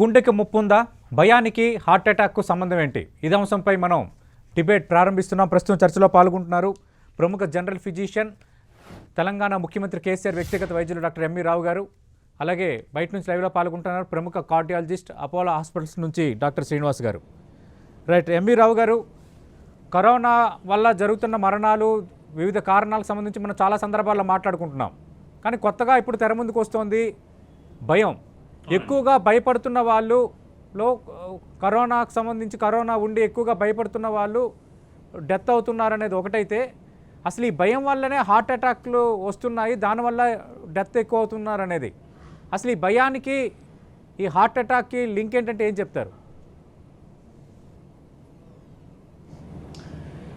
గుండెకి ముప్పుందా? భయానికి హార్ట్ అటాక్కు సంబంధం ఏంటి? ఇదే అంశంపై మనం డిబేట్ ప్రారంభిస్తున్నాం. ప్రస్తుతం చర్చలో పాల్గొంటున్నారు ప్రముఖ జనరల్ ఫిజిషియన్, తెలంగాణ ముఖ్యమంత్రి కేసీఆర్ వ్యక్తిగత వైద్యులు డాక్టర్ ఎంవి రావు గారు. అలాగే బయట నుంచి లైవ్లో పాల్గొంటున్నారు ప్రముఖ కార్డియాలజిస్ట్, అపోలో హాస్పిటల్స్ నుంచి డాక్టర్ శ్రీనివాస్ గారు. రైట్, ఎంవి రావు గారు, కరోనా వల్ల జరుగుతున్న మరణాలు వివిధ కారణాలకు సంబంధించి మనం చాలా సందర్భాల్లో మాట్లాడుకుంటున్నాం. కానీ కొత్తగా ఇప్పుడు తెర ముందుకు వస్తోంది భయం. ఎక్కువగా భయపడుతున్న వాళ్ళులో కరోనాకు సంబంధించి కరోనా ఉండి ఎక్కువగా భయపడుతున్న వాళ్ళు డెత్ అవుతున్నారనేది ఒకటైతే, అసలు ఈ భయం వల్లనే హార్ట్ అటాక్లు వస్తున్నాయి, దానివల్ల డెత్ ఎక్కువ అవుతున్నారనేది, అసలు ఈ భయానికి ఈ హార్ట్ అటాక్కి లింక్ ఏంటంటే ఏం చెప్తారు?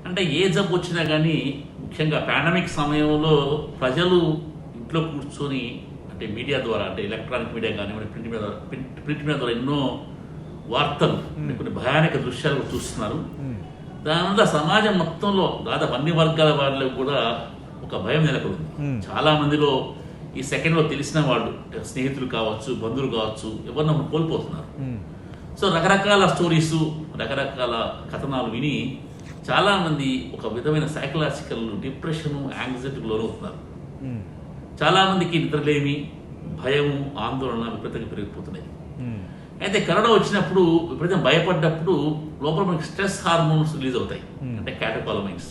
అంటే ఏ జబ్బు వచ్చినా కానీ ముఖ్యంగా పాండమిక్ సమయంలో ప్రజలు ఇంట్లో కూర్చొని, అంటే మీడియా ద్వారా, అంటే ఎలక్ట్రానిక్ మీడియా కానివ్వండి, ప్రింట్ మీడియా ద్వారా ఎన్నో వార్తలు, కొన్ని భయానక దృశ్యాలు చూస్తున్నారు. దానివల్ల సమాజం మొత్తంలో దాదాపు అన్ని వర్గాల వాళ్ళకు కూడా ఒక భయం నెలకొంది. చాలా మందిలో ఈ సెకండ్లో తెలిసిన వాళ్ళు, స్నేహితులు కావచ్చు, బంధువులు కావచ్చు, ఎవరినో కోల్పోతున్నారు. సో రకరకాల స్టోరీస్, రకరకాల కథనాలు విని చాలామంది ఒక విధమైన సైకలాజికల్ డిప్రెషన్, యాంగ్జైటీకి లోనవుతున్నారు. చాలామందికి నిద్రలేమి, భయము, ఆందోళన విపరీతంగా పెరిగిపోతున్నాయి. అయితే కరోనా వచ్చినప్పుడు విపరీతం భయపడ్డప్పుడు లోపల మనకి స్ట్రెస్ హార్మోన్స్ రిలీజ్ అవుతాయి, అంటే క్యాటకాలమైన్స్.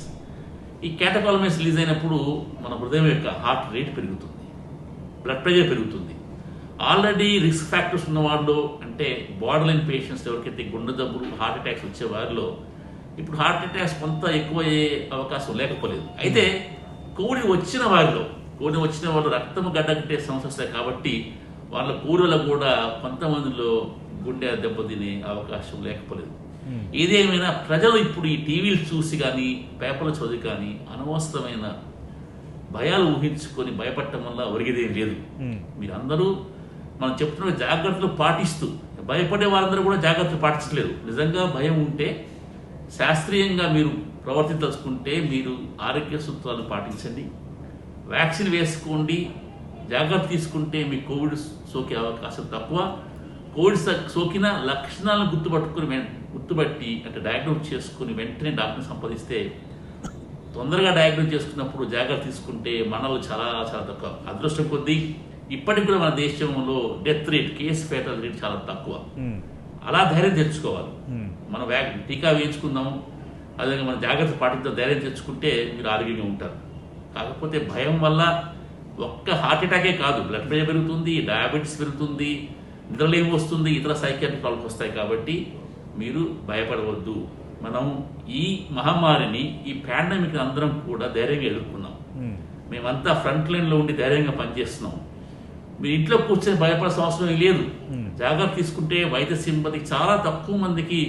ఈ క్యాటకాలమైన్స్ రిలీజ్ అయినప్పుడు మన హృదయం యొక్క హార్ట్ రేట్ పెరుగుతుంది, బ్లడ్ ప్రెషర్ పెరుగుతుంది. ఆల్రెడీ రిస్క్ ఫ్యాక్టర్స్ ఉన్న వాళ్ళు, అంటే బార్డర్ లైన్ పేషెంట్స్, ఎవరికైతే గుండె జబ్బులు, హార్ట్ అటాక్స్ వచ్చే వారిలో ఇప్పుడు హార్ట్ అటాక్స్ కొంత ఎక్కువ అయ్యే అవకాశం లేకపోలేదు. అయితే కోవిడ్ వచ్చిన వాళ్ళు రక్తము గడ్డకట్టే సమస్య వస్తాయి కాబట్టి వాళ్ళ పూర్వలో కూడా కొంతమందిలో గుండె దెబ్బతినే అవకాశం లేకపోలేదు. ఏదేమైనా ప్రజలు ఇప్పుడు ఈ టీవీలు చూసి కానీ, పేపర్లు చదివి కానీ అనవసరమైన భయాలు ఊహించుకొని భయపడటం వల్ల ఒరిగేదేం లేదు. మీరందరూ మనం చెప్తున్న జాగ్రత్తలు పాటిస్తూ, భయపడే వాళ్ళందరూ కూడా జాగ్రత్తలు పాటించలేదు. నిజంగా భయం ఉంటే శాస్త్రీయంగా మీరు ప్రవర్తించకుంటే మీరు ఆరోగ్య సూత్రాలు పాటించండి, వ్యాక్సిన్ వేసుకోండి, జాగ్రత్త తీసుకుంటే మీ కోవిడ్ సోకే అవకాశం తక్కువ. కోవిడ్ సోకిన లక్షణాలను గుర్తుపట్టి అంటే డయాగ్నోస్ చేసుకుని వెంటనే డాక్టర్ని సంప్రదిస్తే, తొందరగా డయాగ్నోస్ చేసుకున్నప్పుడు జాగ్రత్త తీసుకుంటే మనలు చాలా చాలా తక్కువ. అదృష్టం కొద్దీ ఇప్పటికి కూడా మన దేశంలో death rate, case fatal rate చాలా తక్కువ. అలా ధైర్యం తెచ్చుకోవాలి. మనం టీకా వేయించుకుందాం, అదే మనం జాగ్రత్త పాటిద్దాం, ధైర్యం తెచ్చుకుంటే మీరు ఆరోగ్యంగా ఉంటారు. కాకపోతే భయం వల్ల ఒక్క హార్ట్ అటాకే కాదు, బ్లడ్ ప్రెషర్ పెరుగుతుంది, డయాబెటీస్ పెరుగుతుంది, నిద్రలేమి వస్తుంది, ఇతర సైకియాట్రిక్ ప్రాబ్లమ్స్ వస్తాయి. కాబట్టి మీరు భయపడవద్దు. మనం ఈ మహమ్మారిని, ఈ పాండమిక్ అందరం కూడా ధైర్యంగా ఎదుర్కొన్నాం. మేమంతా ఫ్రంట్ లైన్లో ఉండి ధైర్యంగా పనిచేస్తున్నాం. మీరు ఇంట్లో కూర్చొని భయపడాల్సిన అవసరం లేదు. జాగ్రత్త తీసుకుంటే వైద్య సిబ్బందికి చాలా తక్కువ మందికి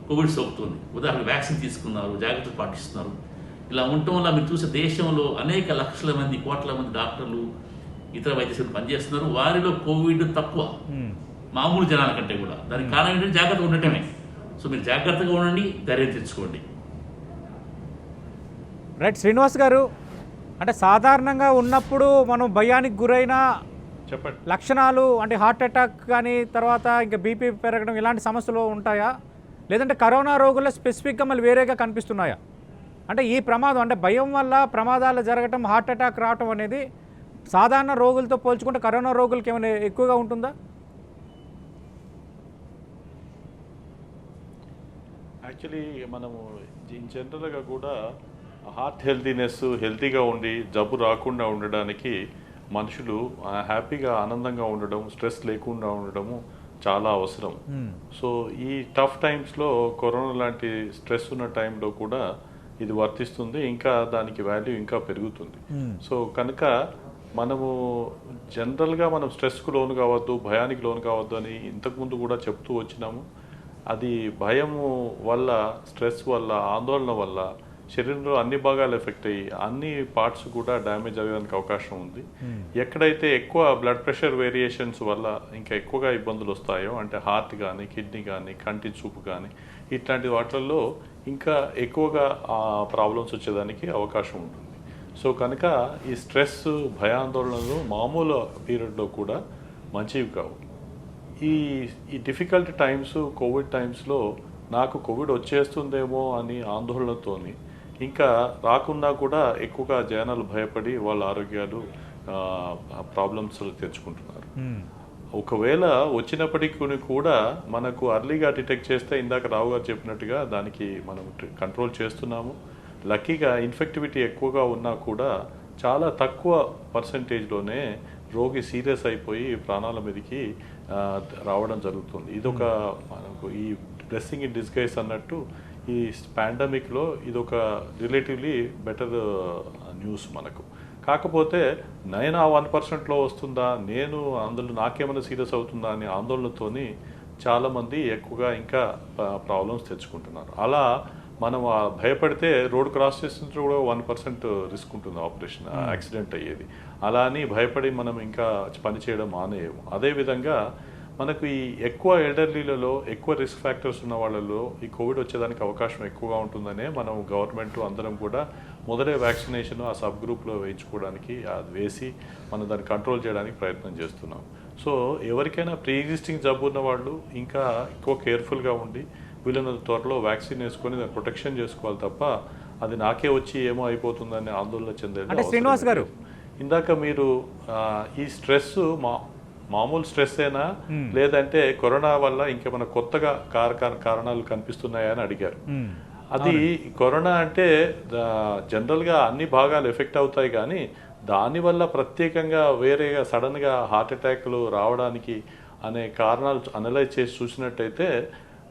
కోవిడ్ సోకుతుంది. ఉదాహరణ వ్యాక్సిన్ తీసుకున్నారు, జాగ్రత్తలు పాటిస్తున్నారు. ఇలా ఉండటం వల్ల మీరు చూసే దేశంలో అనేక లక్షల మంది, కోట్ల మంది డాక్టర్లు, ఇతర వైద్య సిబ్బంది పనిచేస్తున్నారు. వారిలో కోవిడ్ తక్కువ మామూలు జనాల కంటే కూడా. దానికి కారణం ఏంటంటే జాగ్రత్తగా ఉండటమే. సో మీరు జాగ్రత్తగా ఉండండి, ధైర్యం తెచ్చుకోండి. రైట్, శ్రీనివాస్ గారు, అంటే సాధారణంగా ఉన్నప్పుడు మనం భయానికి గురైన లక్షణాలు, అంటే హార్ట్ అటాక్ కానీ, తర్వాత ఇంకా బీపీ పెరగడం, ఇలాంటి సమస్యలు ఉంటాయా? లేదంటే కరోనా రోగుల్లో స్పెసిఫిక్గా మళ్ళీ వేరేగా కనిపిస్తున్నాయా? అంటే ఈ ప్రమాదం, అంటే భయం వల్ల ప్రమాదాలు జరగటం, హార్ట్ అటాక్ రావటం అనేది సాధారణ రోగులతో పోల్చుకుంటే కరోనా రోగులకి ఏమైనా ఎక్కువగా ఉంటుందా? యాక్చువల్లీ మనము జనరల్గా కూడా హార్ట్ హెల్తీగా ఉండి జబ్బు రాకుండా ఉండడానికి మనుషులు హ్యాపీగా, ఆనందంగా ఉండడం, స్ట్రెస్ లేకుండా ఉండడము చాలా అవసరం. సో ఈ టఫ్ టైమ్స్లో, కరోనా లాంటి స్ట్రెస్ ఉన్న టైంలో కూడా ఇది వర్తిస్తుంది. ఇంకా దానికి వాల్యూ ఇంకా పెరుగుతుంది. సో కనుక మనము జనరల్గా మనం స్ట్రెస్కు లోను కావద్దు, భయానికి లోను కావద్దు అని ఇంతకుముందు కూడా చెప్తూ వచ్చినాము. అది భయము వల్ల, స్ట్రెస్ వల్ల, ఆందోళన వల్ల శరీరంలో అన్ని భాగాలు ఎఫెక్ట్ అయ్యి అన్ని పార్ట్స్ కూడా డ్యామేజ్ అయ్యేదానికి అవకాశం ఉంది. ఎక్కడైతే ఎక్కువ బ్లడ్ ప్రెషర్ వేరియేషన్స్ వల్ల ఇంకా ఎక్కువగా ఇబ్బందులు వస్తాయో, అంటే హార్ట్ కానీ, కిడ్నీ కానీ, కంటి చూపు కానీ, ఇట్లాంటి వాటిల్లో ఇంకా ఎక్కువగా ప్రాబ్లమ్స్ వచ్చేదానికి అవకాశం ఉంటుంది. సో కనుక ఈ స్ట్రెస్, భయాందోళనలు మామూలు పీరియడ్లో కూడా మంచివి కావు. ఈ ఈ డిఫికల్ట్ టైమ్స్, కోవిడ్ టైమ్స్లో నాకు కోవిడ్ వచ్చేస్తుందేమో అని ఆందోళనతోని ఇంకా రాకుండా కూడా ఎక్కువగా జనాలు భయపడి వాళ్ళ ఆరోగ్యాలు ప్రాబ్లమ్స్ తెచ్చుకుంటున్నారు. ఒకవేళ వచ్చినప్పటికీ కూడా మనకు అర్లీగా డిటెక్ట్ చేస్తే ఇందాక రావు గారు చెప్పినట్టుగా దానికి మనం కంట్రోల్ చేస్తున్నాము. లక్కీగా ఇన్ఫెక్టివిటీ ఎక్కువగా ఉన్నా కూడా చాలా తక్కువ పర్సంటేజ్లోనే రోగి సీరియస్ అయిపోయి ప్రాణాల మీదకి రావడం జరుగుతుంది. ఇదొక మనకు ఈ బ్లెస్సింగ్ ఇన్ డిస్గైస్ అన్నట్టు ఈ పాండమిక్లో ఇదొక రిలేటివ్లీ బెటర్ న్యూస్ మనకు. కాకపోతే నేను ఆ 1%లో వస్తుందా, నేను అందులో నాకేమైనా సీరియస్ అవుతుందా అనే ఆందోళనతోని చాలామంది ఎక్కువగా ఇంకా ప్రాబ్లమ్స్ తెచ్చుకుంటున్నారు. అలా మనం భయపడితే రోడ్ క్రాస్ చేస్తుంటే కూడా 1% రిస్క్ ఉంటుంది ఆపరేషన్ యాక్సిడెంట్ అయ్యేది. అలా అని భయపడి మనం ఇంకా పని చేయడం మానేయము. అదేవిధంగా మనకు ఈ ఎక్కువ ఎల్డర్లీలలో ఎక్కువ రిస్క్ ఫ్యాక్టర్స్ ఉన్న వాళ్ళలో ఈ కోవిడ్ వచ్చేదానికి అవకాశం ఎక్కువగా ఉంటుందనే మనం గవర్నమెంట్ అందరం కూడా మొదలే వ్యాక్సినేషన్ ఆ సబ్ గ్రూప్లో వేయించుకోవడానికి అది వేసి మనం దాన్ని కంట్రోల్ చేయడానికి ప్రయత్నం చేస్తున్నాం. సో ఎవరికైనా ప్రీ ఎగ్జిస్టింగ్ జబ్బు ఉన్న వాళ్ళు ఇంకా ఎక్కువ కేర్ఫుల్గా ఉండి వీళ్ళని త్వరలో వ్యాక్సిన్ వేసుకొని దాన్ని ప్రొటెక్షన్ చేసుకోవాలి తప్ప అది నాకే వచ్చి ఏమో అయిపోతుందని ఆందోళన చెందేది. శ్రీనివాస్ గారు, ఇందాక మీరు ఈ స్ట్రెస్ మామూలు స్ట్రెస్ అయినా లేదంటే కరోనా వల్ల ఇంకేమైనా కొత్తగా కారణాలు కనిపిస్తున్నాయా అని అడిగారు. అది కరోనా అంటే జనరల్గా అన్ని భాగాలు ఎఫెక్ట్ అవుతాయి, కానీ దానివల్ల ప్రత్యేకంగా వేరేగా సడన్గా హార్ట్ అటాక్లు రావడానికి అనే కారణాలు అనలైజ్ చేసి చూసినట్టయితే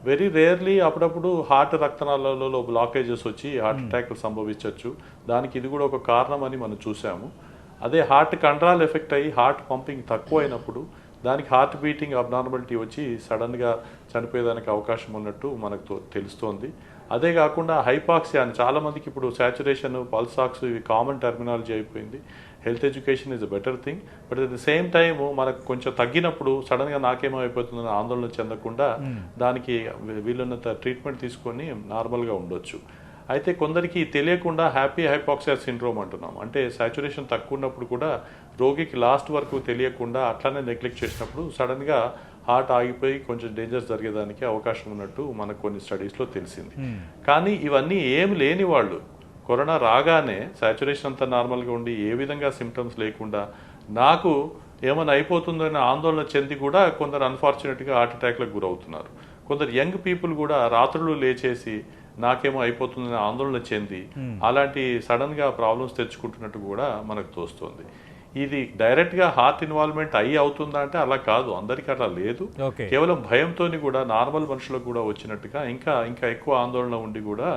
వెరీ రేర్లీ అప్పుడప్పుడు హార్ట్ రక్తనాళాలలో బ్లాకేజెస్ వచ్చి హార్ట్ అటాక్లు సంభవించవచ్చు. దానికి ఇది కూడా ఒక కారణం అని మనం చూసాము. అదే హార్ట్ కండరాలు ఎఫెక్ట్ అయ్యి హార్ట్ పంపింగ్ తక్కువ అయినప్పుడు దానికి హార్ట్ బీటింగ్ అబ్నార్మాలిటీ వచ్చి సడన్గా చనిపోయేదానికి అవకాశం ఉన్నట్టు మనకు తెలుస్తోంది. అదే కాకుండా హైపాక్సియా అని చాలామందికి ఇప్పుడు సాచురేషన్, పల్సాక్స్ ఇవి కామన్ టర్మినాలజీ అయిపోయింది. Health education is a better thing, but at the same time మనకు కొంచెం తగ్గినప్పుడు సడన్గా నాకేమో అయిపోతుందని ఆందోళన చెందకుండా దానికి వీలున్నంత ట్రీట్మెంట్ తీసుకొని నార్మల్గా ఉండొచ్చు. అయితే కొందరికి తెలియకుండా హ్యాపీ హైపాక్సియా సిండ్రోమ్ అంటున్నాం. అంటే సాచురేషన్ తక్కువ ఉన్నప్పుడు కూడా రోగికి లాస్ట్ వరకు తెలియకుండా అట్లానే నెగ్లెక్ట్ చేసినప్పుడు సడన్గా హార్ట్ ఆగిపోయి కొంచెం డేంజర్స్ జరిగేదానికి అవకాశం ఉన్నట్టు మనకు కొన్ని స్టడీస్లో తెలిసింది. కానీ ఇవన్నీ ఏమి లేని వాళ్ళు కరోనా రాగానే సాచురేషన్ అంతా నార్మల్గా ఉండి ఏ విధంగా సిమ్టమ్స్ లేకుండా నాకు ఏమైనా అయిపోతుందనే ఆందోళన చెంది కూడా కొందరు అన్ఫార్చునేట్గా హార్ట్ అటాక్లకు గురవుతున్నారు. కొందరు యంగ్ పీపుల్ కూడా రాత్రులు లేచేసి నాకేమో అయిపోతుందని ఆందోళన చెంది అలాంటి సడన్గా ప్రాబ్లమ్స్ తెచ్చుకుంటున్నట్టు కూడా మనకు తోస్తుంది. ఇది డైరెక్ట్గా హార్ట్ ఇన్వాల్వ్మెంట్ అవుతుందా అంటే అలా కాదు, అందరికీ అలా లేదు. కేవలం భయంతో కూడా నార్మల్ మనుషులకు కూడా వచ్చినట్టుగా ఇంకా ఇంకా ఎక్కువ ఆందోళన ఉండి కూడా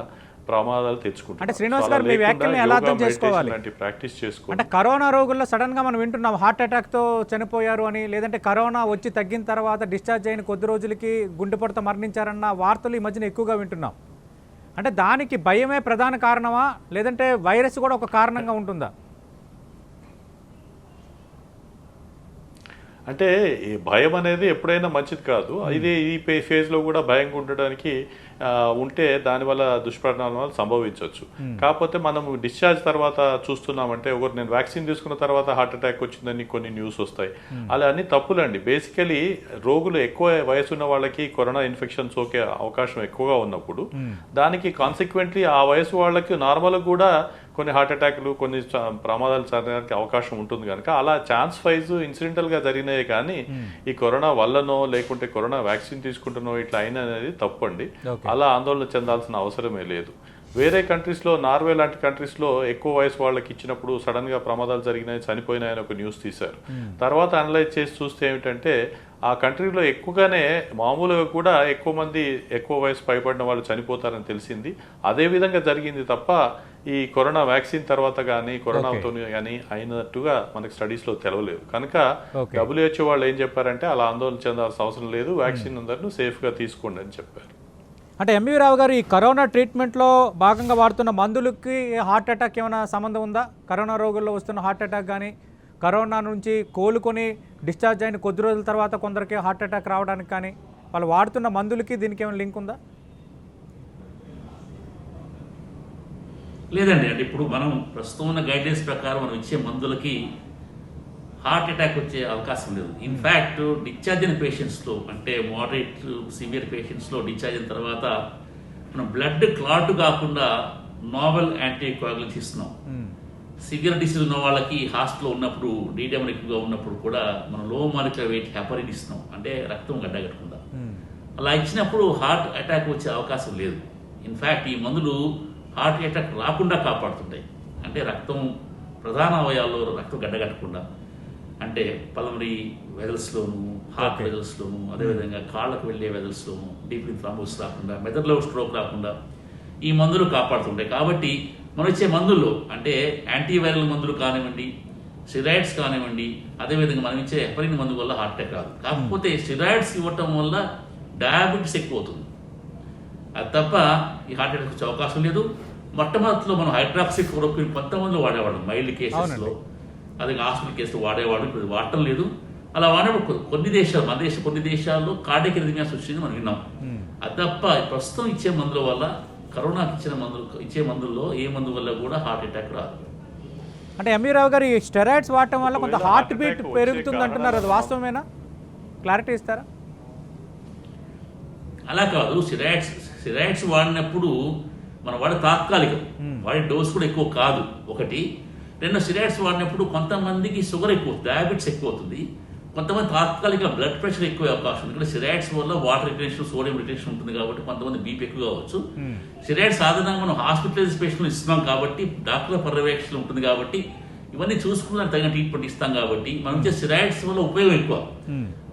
ప్రమాదాలు తెచ్చుకుంటారు. అంటే శ్రీనివాస్ గారు, మీ వ్యాఖ్యల్ని ఎలా అర్థం చేసుకోవాలి? ప్రాక్టీస్ చేసుకోవాలి. అంటే కరోనా రోగుల్లో సడన్ గా మనం వింటున్నాం హార్ట్ అటాక్ తో చనిపోయారు అని, లేదంటే కరోనా వచ్చి తగ్గిన తర్వాత డిశ్చార్జ్ అయిన కొద్ది రోజులకి గుండెపోటుతో మరణించారన్న వార్తలు ఈ మధ్యన ఎక్కువగా వింటున్నాం. అంటే దానికి భయమే ప్రధాన కారణమా, లేదంటే వైరస్ కూడా ఒక కారణంగా ఉంటుందా? అంటే ఈ భయం అనేది ఎప్పుడైనా మంచిది కాదు. ఇది ఈ ఫేజ్లో కూడా భయంగా ఉండడానికి ఉంటే దానివల్ల దుష్పరిణామాలు సంభవించవచ్చు. కాకపోతే మనం డిశ్చార్జ్ తర్వాత చూస్తున్నామంటే ఒకరు నేను వ్యాక్సిన్ తీసుకున్న తర్వాత హార్ట్ అటాక్ వచ్చిందని కొన్ని న్యూస్ వస్తాయి. అలా అన్ని తప్పులండి. బేసికలీ రోగులు ఎక్కువ వయసు ఉన్న వాళ్ళకి కరోనా ఇన్ఫెక్షన్ సోకే అవకాశం ఎక్కువగా ఉన్నప్పుడు దానికి కాన్సిక్వెంట్లీ ఆ వయసు వాళ్ళకి నార్మల్ కూడా కొన్ని హార్ట్ అటాక్లు, కొన్ని ప్రమాదాలు జరగడానికి అవకాశం ఉంటుంది కనుక అలా ఛాన్స్ వైజ్ ఇన్సిడెంటల్గా జరిగినాయి. కానీ ఈ కరోనా వల్లనో లేకుంటే కరోనా వ్యాక్సిన్ తీసుకుంటున్నో ఇట్లా అయినా అనేది తప్పండి. అలా ఆందోళన చెందాల్సిన అవసరమే లేదు. వేరే కంట్రీస్లో, నార్వే లాంటి కంట్రీస్లో ఎక్కువ వయసు వాళ్ళకి ఇచ్చినప్పుడు సడన్గా ప్రమాదాలు జరిగినాయి, చనిపోయినాయని ఒక న్యూస్ తీశారు. తర్వాత అనలైజ్ చేసి చూస్తే ఏమిటంటే ఆ కంట్రీలో ఎక్కువగానే మామూలుగా కూడా ఎక్కువ మంది ఎక్కువ వయసు పైబడిన వాళ్ళు చనిపోతారని తెలిసింది. అదే విధంగా జరిగింది తప్ప ఈ కరోనా వ్యాక్సిన్ తర్వాత కానీ కరోనాతో కానీ అయినట్టుగా మనకి స్టడీస్లో తెలవలేదు. కనుక WHO వాళ్ళు ఏం చెప్పారంటే అలా ఆందోళన చెందాల్సిన అవసరం లేదు, వ్యాక్సిన్ అందరూ సేఫ్గా తీసుకోండి అని చెప్పారు. అంటే ఎంవి రావు గారు, ఈ కరోనా ట్రీట్మెంట్లో భాగంగా వాడుతున్న మందులకి హార్ట్ అటాక్ ఏమైనా సంబంధం ఉందా? కరోనా రోగుల్లో వస్తున్న హార్ట్ అటాక్ కానీ కరోనా నుంచి కోలుకొని డిశ్చార్జ్ అయిన కొద్ది రోజుల తర్వాత కొందరికి హార్ట్ అటాక్ రావడానికి కానీ వాళ్ళు వాడుతున్న మందులకి దీనికి ఏమైనా లింక్ ఉందా? లేదండి. అంటే ఇప్పుడు మనం ప్రస్తుతం ఉన్న గైడ్లైన్స్ ప్రకారం మనం ఇచ్చే మందులకి హార్ట్ అటాక్ వచ్చే అవకాశం లేదు. ఇన్ఫ్యాక్ట్ డిశ్చార్జ్ అయిన పేషెంట్స్లో, అంటే మోడరేట్ సివియర్ పేషెంట్స్లో డిశ్చార్జ్ అయిన తర్వాత మనం బ్లడ్ క్లాట్ కాకుండా నావెల్ యాంటీకోయాగులెంట్స్ ఇస్తున్నాం. సివియర్ డిసీజ్ ఉన్న వాళ్ళకి హాస్టల్లో ఉన్నప్పుడు డీటెమర్ ఎక్కువగా ఉన్నప్పుడు కూడా మనం లో మాలిక్యులర్ వెయిట్ హెపరిన్ ఇస్తున్నాం, అంటే రక్తం గడ్డగట్టకుండా. అలా ఇచ్చినప్పుడు హార్ట్ అటాక్ వచ్చే అవకాశం లేదు. ఇన్ఫ్యాక్ట్ ఈ మందులు హార్ట్ అటాక్ రాకుండా కాపాడుతుంటాయి. అంటే రక్తం ప్రధాన అవయాల్లో రక్తం గడ్డగట్టకుండా, అంటే పల్మనరీ వెజల్స్లోను, హార్ట్ వెజల్స్లోను, అదేవిధంగా కాళ్ళకు వెళ్ళే వెజల్స్లోను డీప్ థ్రాంబోసిస్ రాకుండా, మెదడులో స్ట్రోక్ రాకుండా ఈ మందులు కాపాడుతుంటాయి. కాబట్టి మనం ఇచ్చే మందుల్లో, అంటే యాంటీవైరల్ మందులు కానివ్వండి, స్టెరాయిడ్స్ కానివ్వండి, అదేవిధంగా మనం ఇచ్చే హెపరిన్ మందు వల్ల హార్ట్ అటాక్ రాదు. కాకపోతే స్టెరాయిడ్స్ ఇవ్వటం వల్ల డయాబెటీస్ ఎక్కువ అవుతుంది. అది తప్ప ఈ హార్ట్ అటాక్ వచ్చే అవకాశం లేదు. మొట్టమొదటిలో మనం హైడ్రాక్సీ క్లోరోక్విన్ 19లో వాడేవాళ్ళం మైల్డ్ కేసెస్లో, అదే హాస్పిటల్ కేసులో వాడేవాడు. ఇప్పుడు వాడటం లేదు. అలా వాడినప్పుడు కొన్ని దేశాలు, మన దేశం కొన్ని దేశాల్లో కార్డియాక్ ఎరిథమియాస్ వచ్చింది మనం విన్నాం. అది తప్ప ప్రస్తుతం ఇచ్చే మందుల వల్ల, కరోనాకి ఇచ్చే మందుల్లో ఏ మందు వల్ల కూడా హార్ట్ అటాక్ రాదు. అంటే ఎంవి రావు గారు, ఈ స్టెరాయిడ్స్ వాడటం వల్ల కొంత హార్ట్ బీట్ పెరుగుతుంది అంటున్నారు, అది వాస్తవమేనా? క్లారిటీ ఇస్తారా? అలా కాదు. స్టెరాయిడ్స్ వాడినప్పుడు మనం వాడే తాత్కాలికం, వాడే డోస్ కూడా ఎక్కువ కాదు ఒకటి. రెండు, స్టెరాయిడ్స్ వాడినప్పుడు కొంతమందికి షుగర్ ఎక్కువ, డయాబెటీస్ ఎక్కువ అవుతుంది. కొంతమంది తాత్కాలిక బ్లడ్ ప్రెషర్ ఎక్కువ అవకాశం ఉంది. ఇక్కడ స్టెరాయిడ్స్ వల్ల వాటర్ రిటెన్షన్, సోడియం రిటెన్షన్ ఉంటుంది కాబట్టి కొంతమంది బీపీ ఎక్కువ కావచ్చు. స్టెరాయిడ్స్ సాధారణంగా మనం హాస్పిటలైజ్ పేషెంట్లు ఇస్తున్నాం కాబట్టి, డాక్టర్ల పర్యవేక్షణ ఉంటుంది కాబట్టి, ఇవన్నీ చూసుకున్న తగిన ట్రీట్మెంట్ ఇస్తాం కాబట్టి మనం ఇచ్చే స్టెరాయిడ్స్ వల్ల ఉపయోగం ఎక్కువ.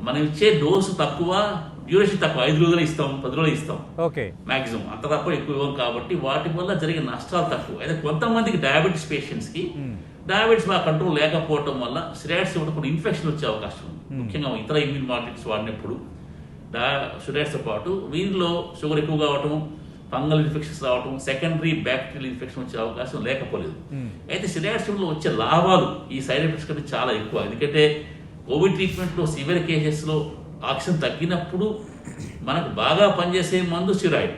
మనం ఇచ్చే డోసు తక్కువ, డ్యూరేషన్ తక్కువ, 5 రోజులు ఇస్తాం, 10 రోజులు ఇస్తాం మాక్సిమం, అంత తప్ప ఎక్కువ ఇవ్వం కాబట్టి వాటి వల్ల జరిగే నష్టాలు తక్కువ. అయితే కొంతమందికి డయాబెటీస్ పేషెంట్స్కి డయాబెటీస్ బాగా కంట్రోల్ లేకపోవడం వల్ల స్టెరాయిడ్స్ ఇవ్వడం కొన్ని ఇన్ఫెక్షన్ వచ్చే అవకాశం ఉంది. ముఖ్యంగా ఇతర ఇమ్యూన్ మాడ్యులేటర్స్ వాడినప్పుడు స్టెరాయిడ్స్తో పాటు వీరిలో షుగర్ ఎక్కువ కావటం, ఫంగల్ ఇన్ఫెక్షన్స్ రావటం, సెకండరీ బ్యాక్టీరియల్ ఇన్ఫెక్షన్ వచ్చే అవకాశం లేకపోలేదు. అయితే స్టెరాయిడ్స్ లో వచ్చే లాభాలు ఈ సైడ్ ఎఫెక్ట్స్ కంటే చాలా ఎక్కువ. ఎందుకంటే కోవిడ్ ట్రీట్మెంట్లో సివియర్ కేసెస్లో ఆక్సిజన్ తగ్గినప్పుడు మనకు బాగా పనిచేసే మందు స్టెరాయిడ్,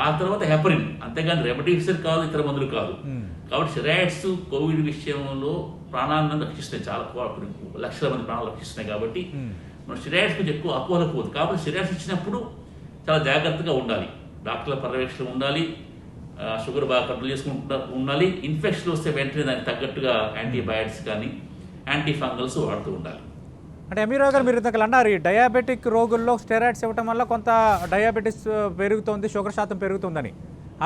ఆ తర్వాత హెపరిన్, అంతేగాని రెమడీసివిర్ కాదు, ఇతర మందులు కాదు. కాబట్టి స్టెరాయిడ్స్ కోవిడ్ విషయంలో ప్రాణాలను రక్షిస్తున్నాయి, చాలా లక్షల మంది ప్రాణాలు రక్షిస్తున్నాయి. కాబట్టి మనం స్టెరాయిడ్స్ కొంచెం ఎక్కువ అపోహలకపోదు. కాబట్టి స్టెరాయిడ్స్ ఇచ్చినప్పుడు చాలా జాగ్రత్తగా ఉండాలి, డాక్టర్ల పర్యవేక్షణ ఉండాలి, షుగర్ బాగా కంట్రోల్ చేసుకుంటూ ఉండాలి. ఇన్ఫెక్షన్ వస్తే వెంటనే దానికి తగ్గట్టుగా యాంటీబయాటిక్స్ కానీ యాంటీ ఫంగల్స్ వాడుతూ ఉండాలి. అంటే ఎంవి రావు గారు, మీరు ఇంతకు అన్నారు, ఈ డయాబెటిక్ రోగుల్లో స్టెరాయిడ్స్ ఇవ్వటం వల్ల కొంత డయాబెటీస్ పెరుగుతుంది, షుగర్ శాతం పెరుగుతుందని.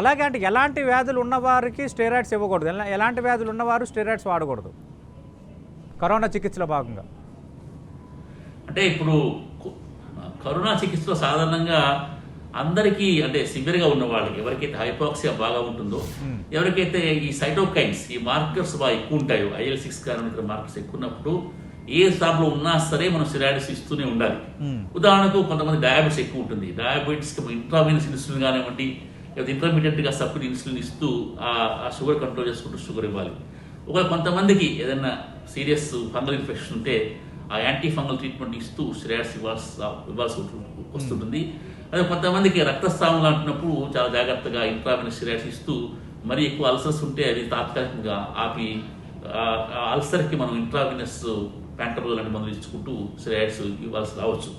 అలాగే అంటే ఎలాంటి వ్యాధులు ఉన్నవారికి స్టెరాయిడ్స్ ఇవ్వకూడదు, ఎలాంటి వ్యాధులు ఉన్నవారు స్టెరాయిడ్స్ వాడకూడదు కరోనా చికిత్సలో భాగంగా? అంటే ఇప్పుడు కరోనా చికిత్సలో సాధారణంగా అందరికీ, అంటే సివియర్గా ఉన్న వాళ్ళకి, ఎవరికైతే హైపాక్సియా బాగా ఉంటుందో, ఎవరికైతే ఈ సైటోకైన్స్, ఈ మార్కర్స్ బాగా ఎక్కువ ఉంటాయో, IL-6 కానీ ఇతర మార్కర్స్ ఎక్కువ ఉన్నప్పుడు ఏ స్థాయిలో ఉన్నా సరే మనం స్టెరాయిడ్స్ ఇస్తూనే ఉండాలి. ఉదాహరణకు కొంతమంది డయాబెటీస్ ఎక్కువ ఉంటుంది, డయాబెటీస్కి ఇంట్రావెనస్ ఇన్సులిన్ కానివ్వండి, లేదా ఇంటర్మీడియట్గా సబ్క్యూట్ ఇన్సులిన్ ఇస్తూ ఆ షుగర్ కంట్రోల్ చేసుకుంటూ షుగర్ ఇవ్వాలి. ఒకవేళ కొంతమందికి ఏదైనా సీరియస్ ఫంగల్ ఇన్ఫెక్షన్ ఉంటే ఆ యాంటీ ఫంగల్ ట్రీట్మెంట్ ఇస్తూ స్టెరాయిడ్స్ ఇవ్వాల్సి వస్తుంటుంది. అదే కొంతమందికి రక్తస్రావం అంటున్నప్పుడు చాలా జాగ్రత్తగా ఇంట్రావెనస్ స్టెరాయిడ్స్ ఇస్తూ, మరీ ఎక్కువ అల్సర్స్ ఉంటే అది తాత్కాలికంగా ఆపి అల్సర్కి మనం ఇంట్రావెనస్ ప్యాంటరోల్ లాంటి మందులు ఇచ్చుకుంటూ స్టెరాయిడ్స్ ఇవ్వాల్సి రావచ్చు.